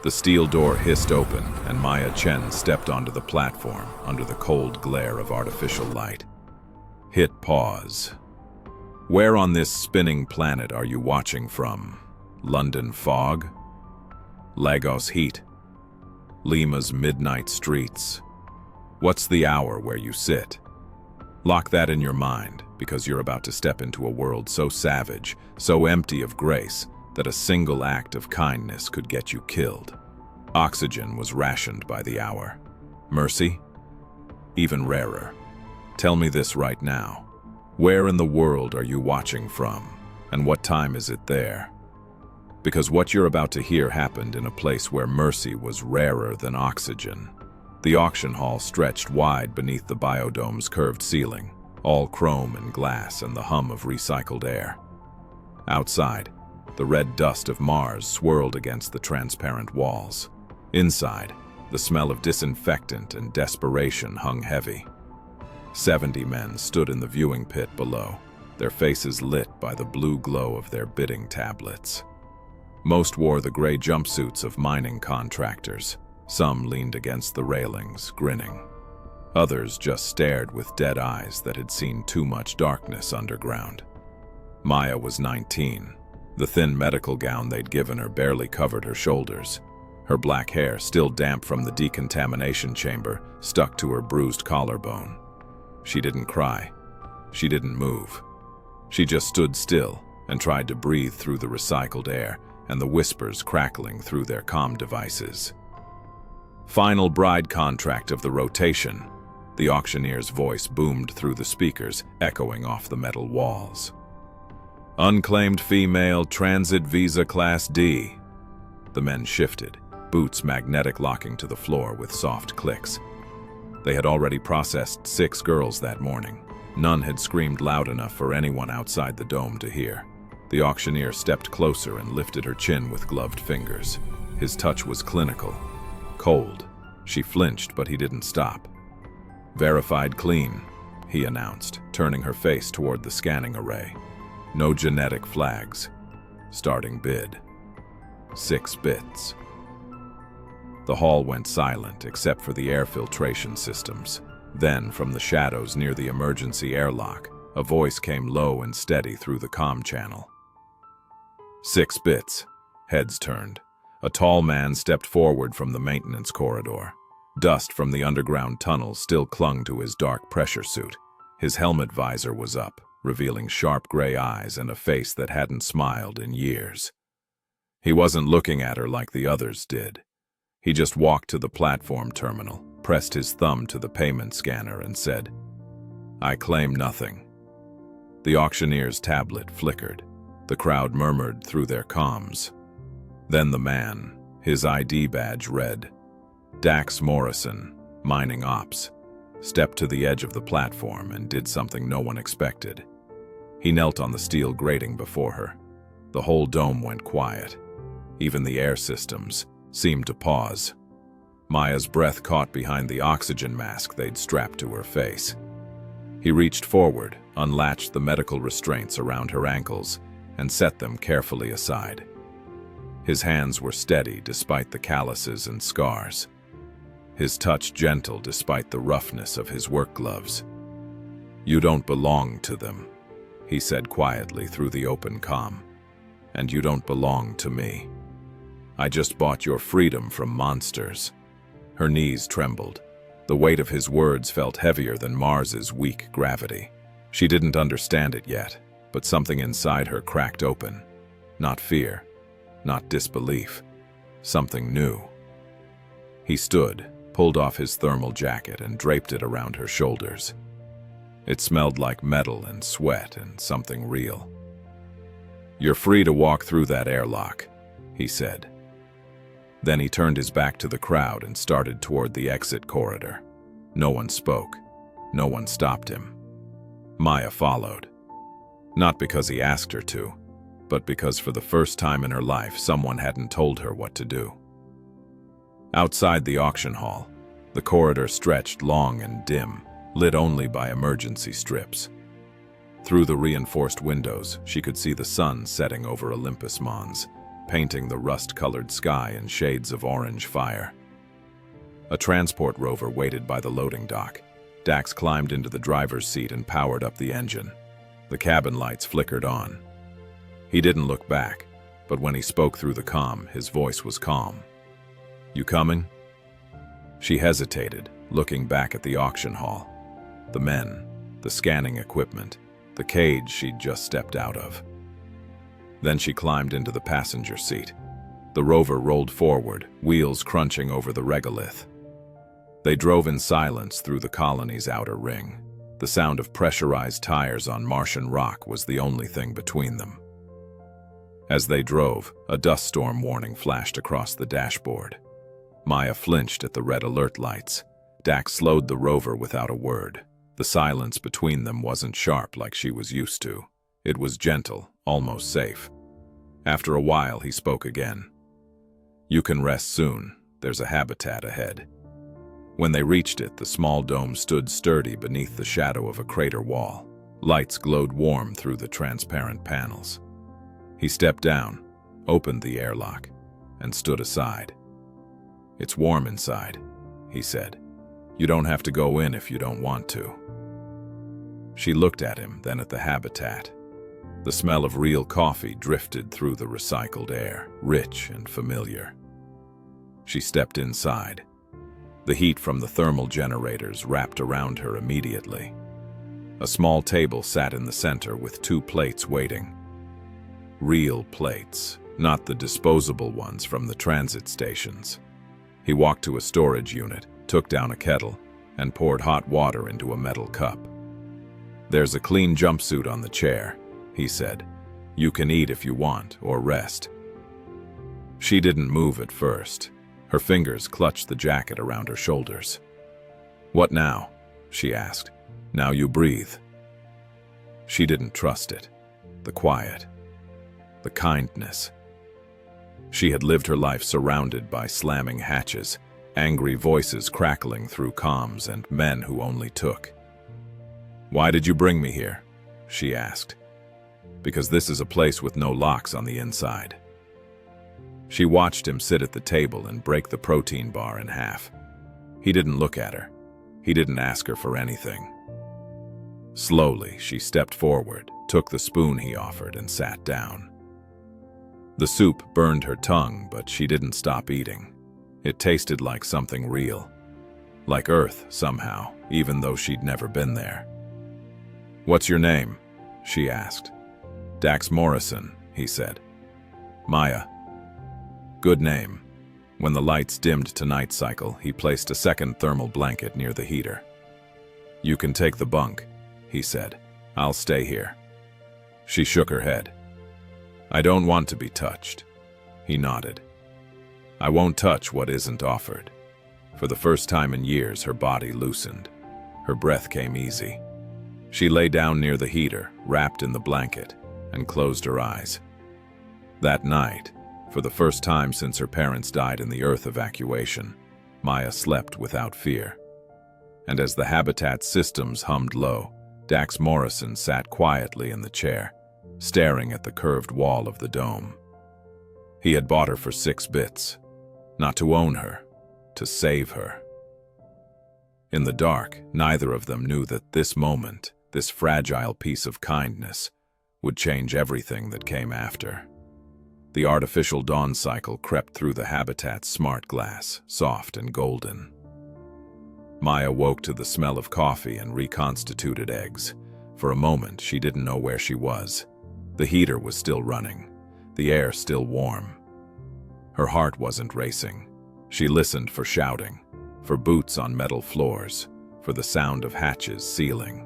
The steel door hissed open, and Maya Chen stepped onto the platform under the cold glare of artificial light. Hit pause. Where on this spinning planet are you watching from? London fog? Lagos heat? Lima's midnight streets? What's the hour where you sit? Lock that in your mind, because you're about to step into a world so savage, so empty of grace, that a single act of kindness could get you killed. Oxygen was rationed by the hour. Mercy? Even rarer. Tell me this right now. Where in the world are you watching from, and what time is it there? Because what you're about to hear happened in a place where mercy was rarer than oxygen. The auction hall stretched wide beneath the biodome's curved ceiling, all chrome and glass and the hum of recycled air. Outside, the red dust of Mars swirled against the transparent walls. Inside, the smell of disinfectant and desperation hung heavy. 70 men stood in the viewing pit below, their faces lit by the blue glow of their bidding tablets. Most wore the gray jumpsuits of mining contractors. Some leaned against the railings, grinning. Others just stared with dead eyes that had seen too much darkness underground. Maya was 19. The thin medical gown they'd given her barely covered her shoulders. Her black hair, still damp from the decontamination chamber, stuck to her bruised collarbone. She didn't cry. She didn't move. She just stood still and tried to breathe through the recycled air and the whispers crackling through their comm devices. Final bride contract of the rotation. The auctioneer's voice boomed through the speakers, echoing off the metal walls. Unclaimed female, transit visa class D. The men shifted, boots magnetic locking to the floor with soft clicks. They had already processed 6 girls that morning. None had screamed loud enough for anyone outside the dome to hear. The auctioneer stepped closer and lifted her chin with gloved fingers. His touch was clinical. Cold. She flinched, but he didn't stop. Verified clean, he announced, turning her face toward the scanning array. No genetic flags. Starting bid. 6 bits. The hall went silent except for the air filtration systems. Then, from the shadows near the emergency airlock, a voice came low and steady through the comm channel. 6 bits. Heads turned. A tall man stepped forward from the maintenance corridor. Dust from the underground tunnels still clung to his dark pressure suit. His helmet visor was up, revealing sharp gray eyes and a face that hadn't smiled in years. He wasn't looking at her like the others did. He just walked to the platform terminal, pressed his thumb to the payment scanner and said, "I claim nothing." The auctioneer's tablet flickered. The crowd murmured through their comms. Then the man, his ID badge read, Dax Morrison, mining ops, stepped to the edge of the platform and did something no one expected. He knelt on the steel grating before her. The whole dome went quiet. Even the air systems seemed to pause. Maya's breath caught behind the oxygen mask they'd strapped to her face. He reached forward, unlatched the medical restraints around her ankles, and set them carefully aside. His hands were steady despite the calluses and scars. His touch gentle despite the roughness of his work gloves. "You don't belong to them," he said quietly through the open comm. "And you don't belong to me. I just bought your freedom from monsters." Her knees trembled. The weight of his words felt heavier than Mars's weak gravity. She didn't understand it yet, but something inside her cracked open. Not fear, not disbelief, something new. He stood, pulled off his thermal jacket and draped it around her shoulders. It smelled like metal and sweat and something real. "You're free to walk through that airlock," he said. Then he turned his back to the crowd and started toward the exit corridor. No one spoke. No one stopped him. Maya followed. Not because he asked her to, but because for the first time in her life someone hadn't told her what to do. Outside the auction hall, the corridor stretched long and dim, lit only by emergency strips. Through the reinforced windows, she could see the sun setting over Olympus Mons, painting the rust-colored sky in shades of orange fire. A transport rover waited by the loading dock. Dax climbed into the driver's seat and powered up the engine. The cabin lights flickered on. He didn't look back, but when he spoke through the comm, his voice was calm. "You coming?" She hesitated, looking back at the auction hall. The men, the scanning equipment, the cage she'd just stepped out of. Then she climbed into the passenger seat. The rover rolled forward, wheels crunching over the regolith. They drove in silence through the colony's outer ring. The sound of pressurized tires on Martian rock was the only thing between them. As they drove, a dust storm warning flashed across the dashboard. Maya flinched at the red alert lights. Dax slowed the rover without a word. The silence between them wasn't sharp like she was used to. It was gentle, almost safe. After a while, he spoke again. "You can rest soon. There's a habitat ahead." When they reached it, the small dome stood sturdy beneath the shadow of a crater wall. Lights glowed warm through the transparent panels. He stepped down, opened the airlock, and stood aside. "It's warm inside," he said. "You don't have to go in if you don't want to." She looked at him, then at the habitat. The smell of real coffee drifted through the recycled air, rich and familiar. She stepped inside. The heat from the thermal generators wrapped around her immediately. A small table sat in the center with 2 plates waiting. Real plates, not the disposable ones from the transit stations. He walked to a storage unit, took down a kettle, and poured hot water into a metal cup. "There's a clean jumpsuit on the chair," he said. "You can eat if you want, or rest." She didn't move at first. Her fingers clutched the jacket around her shoulders. "What now?" she asked. "Now you breathe." She didn't trust it. The quiet. The kindness. She had lived her life surrounded by slamming hatches, angry voices crackling through comms, and men who only took. "Why did you bring me here?" she asked. "Because this is a place with no locks on the inside." She watched him sit at the table and break the protein bar in half. He didn't look at her. He didn't ask her for anything. Slowly, she stepped forward, took the spoon he offered, and sat down. The soup burned her tongue, but she didn't stop eating. It tasted like something real. Like Earth, somehow, even though she'd never been there. "What's your name?" she asked. "Dax Morrison," he said. "Maya." "Good name." When the lights dimmed to night cycle, he placed a second thermal blanket near the heater. "You can take the bunk," he said. "I'll stay here." She shook her head. "I don't want to be touched." He nodded. "I won't touch what isn't offered." For the first time in years, her body loosened. Her breath came easy. She lay down near the heater, wrapped in the blanket, and closed her eyes. That night, for the first time since her parents died in the Earth evacuation, Maya slept without fear. And as the habitat systems hummed low, Dax Morrison sat quietly in the chair, staring at the curved wall of the dome. He had bought her for 6 bits, not to own her, to save her. In the dark, neither of them knew that this moment, this fragile piece of kindness, would change everything that came after. The artificial dawn cycle crept through the habitat's smart glass, soft and golden. Maya woke to the smell of coffee and reconstituted eggs. For a moment, she didn't know where she was. The heater was still running, the air still warm. Her heart wasn't racing. She listened for shouting, for boots on metal floors, for the sound of hatches sealing.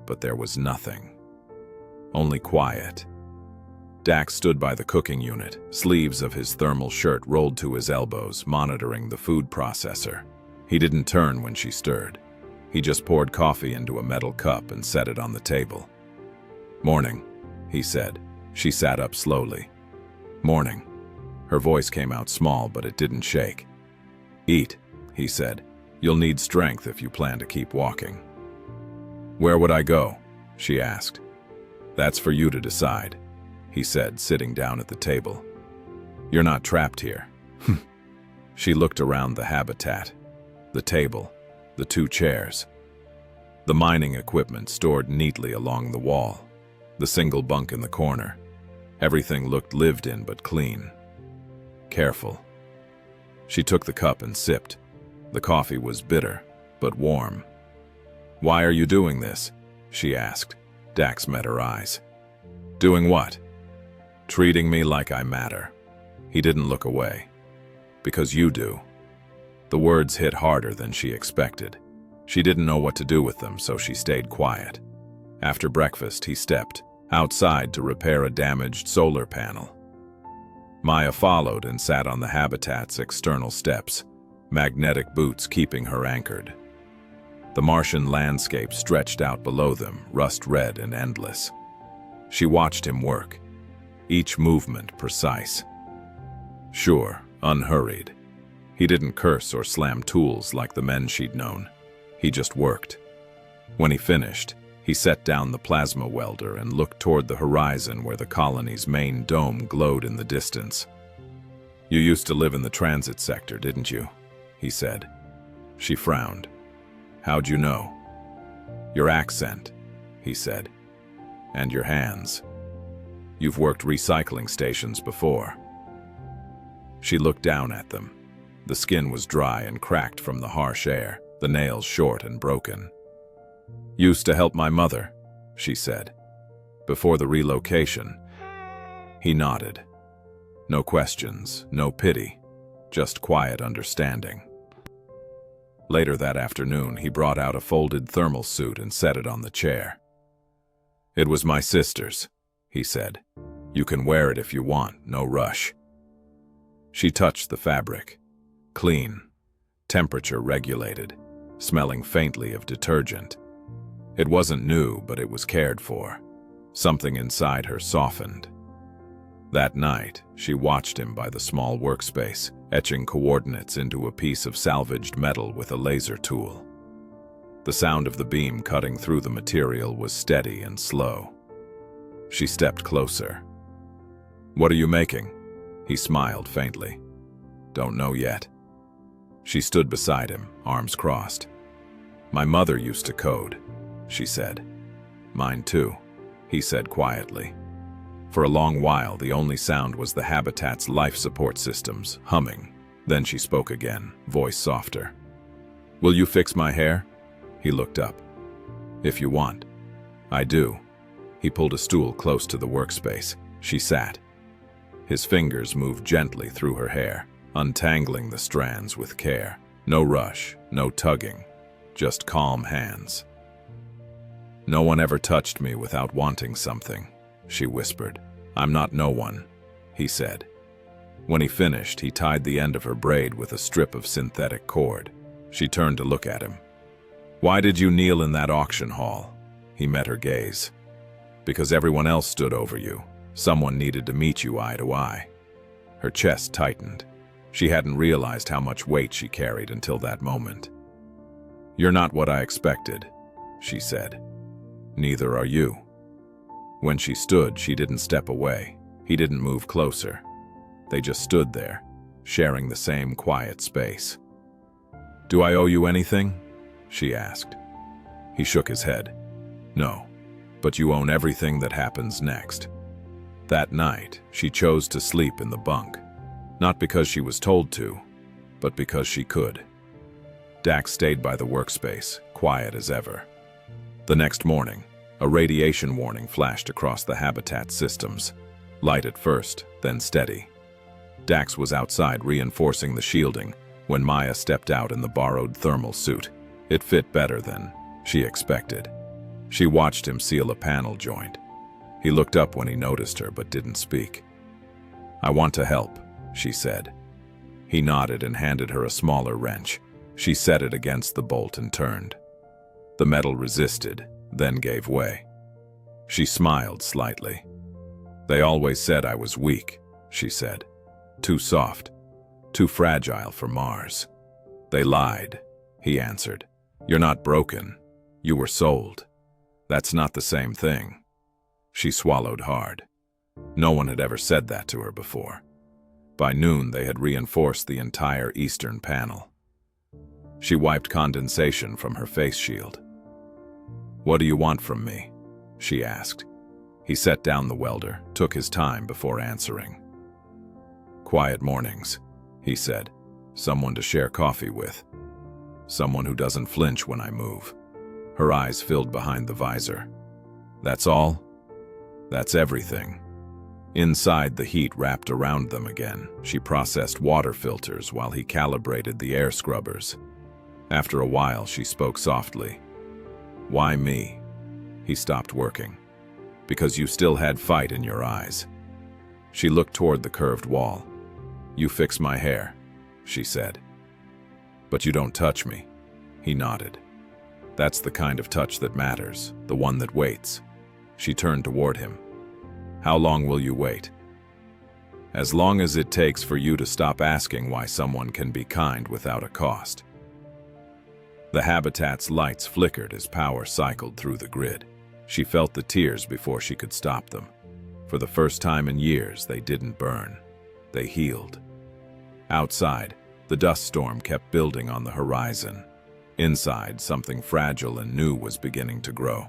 But there was nothing. Only quiet. Dax stood by the cooking unit, sleeves of his thermal shirt rolled to his elbows, monitoring the food processor. He didn't turn when she stirred. He just poured coffee into a metal cup and set it on the table. "Morning," he said. She sat up slowly. "Morning." Her voice came out small, but it didn't shake. "Eat," he said. "You'll need strength if you plan to keep walking." "Where would I go?" she asked. "That's for you to decide," he said, sitting down at the table. You're not trapped here. She looked around the habitat, the table, the 2 chairs, the mining equipment stored neatly along the wall, the single bunk in the corner. Everything looked lived in but clean. Careful. She took the cup and sipped. The coffee was bitter, but warm. "Why are you doing this?" she asked. Dax met her eyes. "Doing what?" "Treating me like I matter." He didn't look away. "Because you do." The words hit harder than she expected. She didn't know what to do with them, so she stayed quiet. After breakfast, he stepped outside to repair a damaged solar panel. Maya followed and sat on the habitat's external steps, magnetic boots keeping her anchored. The Martian landscape stretched out below them, rust-red and endless. She watched him work, each movement precise. Sure, unhurried. He didn't curse or slam tools like the men she'd known. He just worked. When he finished, he set down the plasma welder and looked toward the horizon where the colony's main dome glowed in the distance. "You used to live in the transit sector, didn't you?" he said. She frowned. "How'd you know?" "Your accent," he said. "And your hands. You've worked recycling stations before." She looked down at them. The skin was dry and cracked from the harsh air, the nails short and broken. "Used to help my mother," she said. "Before the relocation." He nodded. No questions, no pity, just quiet understanding. Later that afternoon, he brought out a folded thermal suit and set it on the chair. "It was my sister's," he said. "You can wear it if you want, no rush." She touched the fabric. Clean, temperature regulated, smelling faintly of detergent. It wasn't new, but it was cared for. Something inside her softened. That night, she watched him by the small workspace, etching coordinates into a piece of salvaged metal with a laser tool. The sound of the beam cutting through the material was steady and slow. She stepped closer. "What are you making?" He smiled faintly. "Don't know yet." She stood beside him, arms crossed. "My mother used to code," she said. "Mine too," he said quietly. For a long while, the only sound was the habitat's life support systems, humming. Then she spoke again, voice softer. "Will you fix my hair?" He looked up. "If you want." "I do." He pulled a stool close to the workspace. She sat. His fingers moved gently through her hair, untangling the strands with care. No rush, no tugging, just calm hands. "No one ever touched me without wanting something," she whispered. "I'm not no one," he said. When he finished, he tied the end of her braid with a strip of synthetic cord. She turned to look at him. "Why did you kneel in that auction hall?" He met her gaze. "Because everyone else stood over you. Someone needed to meet you eye to eye." Her chest tightened. She hadn't realized how much weight she carried until that moment. "You're not what I expected," she said. "Neither are you." When she stood, she didn't step away. He didn't move closer. They just stood there, sharing the same quiet space. "Do I owe you anything?" she asked. He shook his head. "No, but you own everything that happens next." That night, she chose to sleep in the bunk. Not because she was told to, but because she could. Dax stayed by the workspace, quiet as ever. The next morning, a radiation warning flashed across the habitat systems. Light at first, then steady. Dax was outside reinforcing the shielding when Maya stepped out in the borrowed thermal suit. It fit better than she expected. She watched him seal a panel joint. He looked up when he noticed her but didn't speak. "I want to help," she said. He nodded and handed her a smaller wrench. She set it against the bolt and turned. The metal resisted, then gave way. She smiled slightly. "They always said I was weak," she said. "Too soft, too fragile for Mars." "They lied," he answered. "You're not broken. You were sold. That's not the same thing." She swallowed hard. No one had ever said that to her before. By noon, they had reinforced the entire eastern panel. She wiped condensation from her face shield. "What do you want from me?" she asked. He set down the welder, took his time before answering. "Quiet mornings," he said. "Someone to share coffee with. Someone who doesn't flinch when I move." Her eyes filled behind the visor. "That's all?" "That's everything." Inside, the heat wrapped around them again. She processed water filters while he calibrated the air scrubbers. After a while, she spoke softly. "Why me?" He stopped working. "Because you still had fight in your eyes." She looked toward the curved wall. "You fix my hair," she said. "But you don't touch me." He nodded. "That's the kind of touch that matters, the one that waits." She turned toward him. "How long will you wait?" "As long as it takes for you to stop asking why someone can be kind without a cost." The habitat's lights flickered as power cycled through the grid. She felt the tears before she could stop them. For the first time in years, they didn't burn. They healed. Outside, the dust storm kept building on the horizon. Inside, something fragile and new was beginning to grow.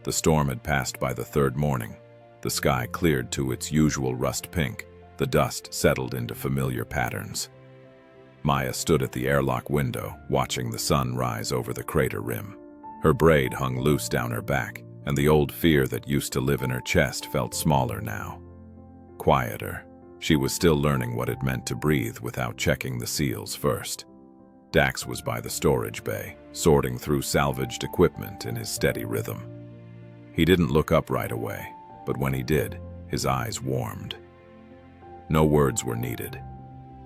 The storm had passed by the third morning. The sky cleared to its usual rust pink. The dust settled into familiar patterns. Maya stood at the airlock window, watching the sun rise over the crater rim. Her braid hung loose down her back, and the old fear that used to live in her chest felt smaller now. Quieter. She was still learning what it meant to breathe without checking the seals first. Dax was by the storage bay, sorting through salvaged equipment in his steady rhythm. He didn't look up right away, but when he did, his eyes warmed. No words were needed.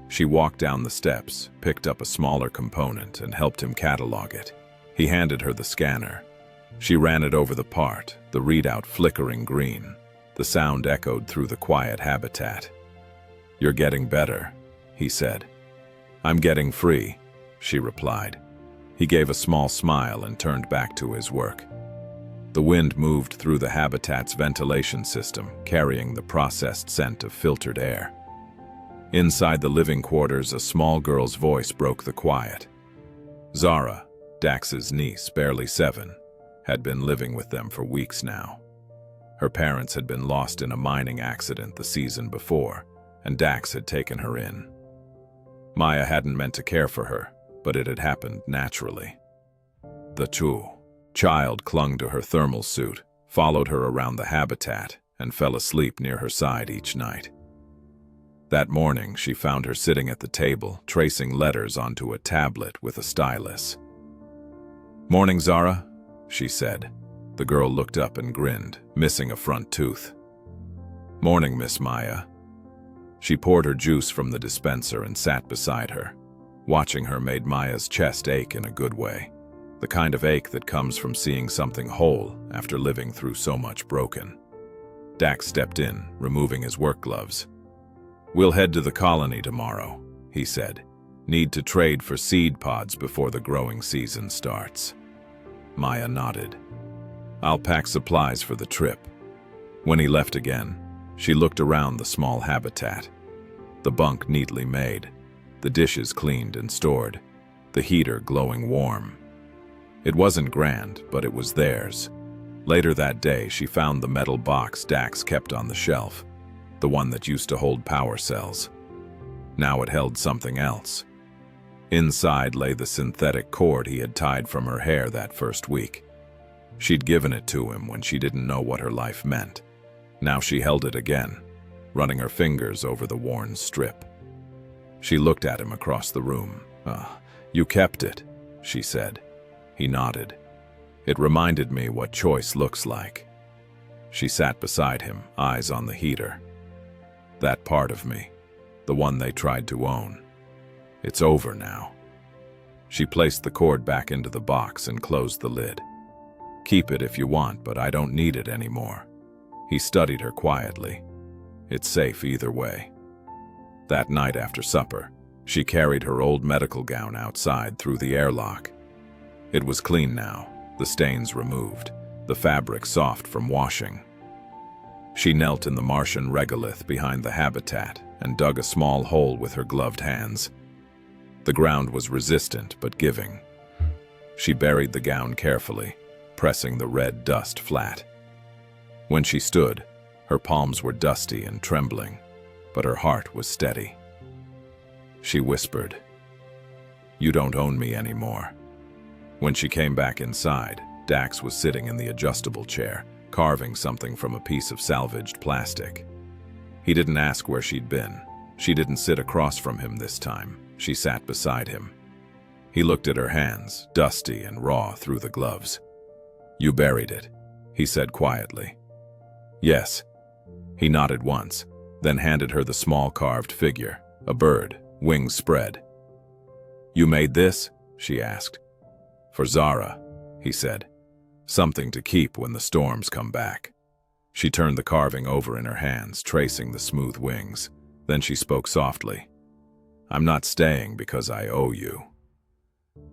She walked down the steps, picked up a smaller component, and helped him catalog it. He handed her the scanner. She ran it over the part, the readout flickering green. The sound echoed through the quiet habitat. "You're getting better," he said. "I'm getting free," she replied. He gave a small smile and turned back to his work. The wind moved through the habitat's ventilation system, carrying the processed scent of filtered air. Inside the living quarters, a small girl's voice broke the quiet. Zara, Dax's niece, barely 7, had been living with them for weeks now. Her parents had been lost in a mining accident the season before, and Dax had taken her in. Maya hadn't meant to care for her, but it had happened naturally. The child clung to her thermal suit, followed her around the habitat, and fell asleep near her side each night. That morning, she found her sitting at the table, tracing letters onto a tablet with a stylus. "Morning, Zara," she said. The girl looked up and grinned, missing a front tooth. "Morning, Miss Maya." She poured her juice from the dispenser and sat beside her. Watching her made Maya's chest ache in a good way, the kind of ache that comes from seeing something whole after living through so much broken. Dax stepped in, removing his work gloves. "We'll head to the colony tomorrow," he said. "Need to trade for seed pods before the growing season starts." Maya nodded. "I'll pack supplies for the trip." When he left again, she looked around the small habitat. The bunk neatly made, the dishes cleaned and stored, the heater glowing warm. It wasn't grand, but it was theirs. Later that day, she found the metal box Dax kept on the shelf, the one that used to hold power cells. Now it held something else. Inside lay the synthetic cord he had tied from her hair that first week. She'd given it to him when she didn't know what her life meant. Now she held it again, running her fingers over the worn strip. She looked at him across the room. You kept it," she said. He nodded. "It reminded me what choice looks like." She sat beside him, eyes on the heater. "That part of me, the one they tried to own. It's over now." She placed the cord back into the box and closed the lid. "Keep it if you want, but I don't need it anymore." He studied her quietly. "It's safe either way." That night after supper, she carried her old medical gown outside through the airlock. It was clean now, the stains removed, the fabric soft from washing. She knelt in the Martian regolith behind the habitat and dug a small hole with her gloved hands. The ground was resistant but giving. She buried the gown carefully, pressing the red dust flat. When she stood, her palms were dusty and trembling, but her heart was steady. She whispered, "You don't own me anymore." When she came back inside, Dax was sitting in the adjustable chair, carving something from a piece of salvaged plastic. He didn't ask where she'd been. She didn't sit across from him this time. She sat beside him. He looked at her hands, dusty and raw through the gloves. "You buried it," he said quietly. "Yes." He nodded once, then handed her the small carved figure, a bird, wings spread. "You made this?" she asked. "For Zara," he said. "Something to keep when the storms come back." She turned the carving over in her hands, tracing the smooth wings. Then she spoke softly. "I'm not staying because I owe you."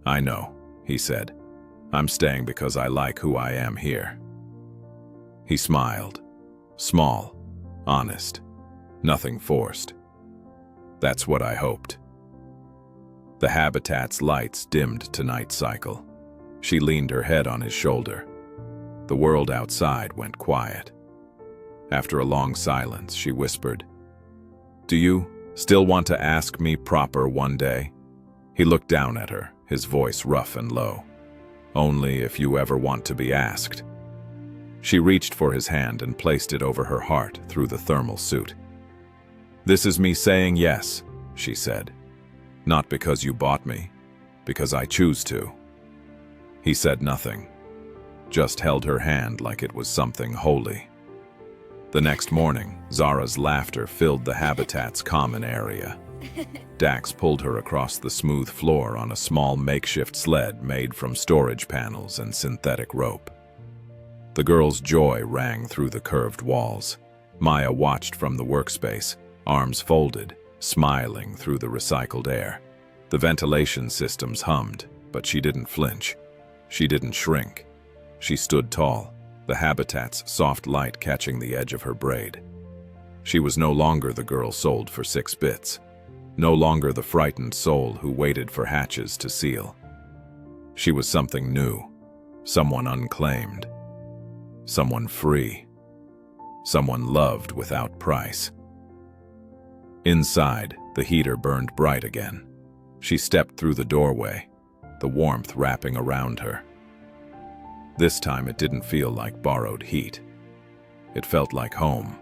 "I know," he said. "I'm staying because I like who I am here." He smiled. Small, honest, nothing forced. "That's what I hoped." The habitat's lights dimmed to night cycle. She leaned her head on his shoulder. The world outside went quiet. After a long silence, she whispered, "Do you still want to ask me proper one day?" He looked down at her, his voice rough and low. "Only if you ever want to be asked." She reached for his hand and placed it over her heart through the thermal suit. "This is me saying yes," she said. "Not because you bought me, because I choose to." He said nothing, just held her hand like it was something holy. The next morning, Zara's laughter filled the habitat's common area. Dax pulled her across the smooth floor on a small makeshift sled made from storage panels and synthetic rope. The girl's joy rang through the curved walls. Maya watched from the workspace, arms folded, smiling through the recycled air. The ventilation systems hummed, but she didn't flinch. She didn't shrink. She stood tall, the habitat's soft light catching the edge of her braid. She was no longer the girl sold for 6 bits. No longer the frightened soul who waited for hatches to seal. She was something new, someone unclaimed, someone free, someone loved without price. Inside, the heater burned bright again. She stepped through the doorway, the warmth wrapping around her. This time it didn't feel like borrowed heat. It felt like home.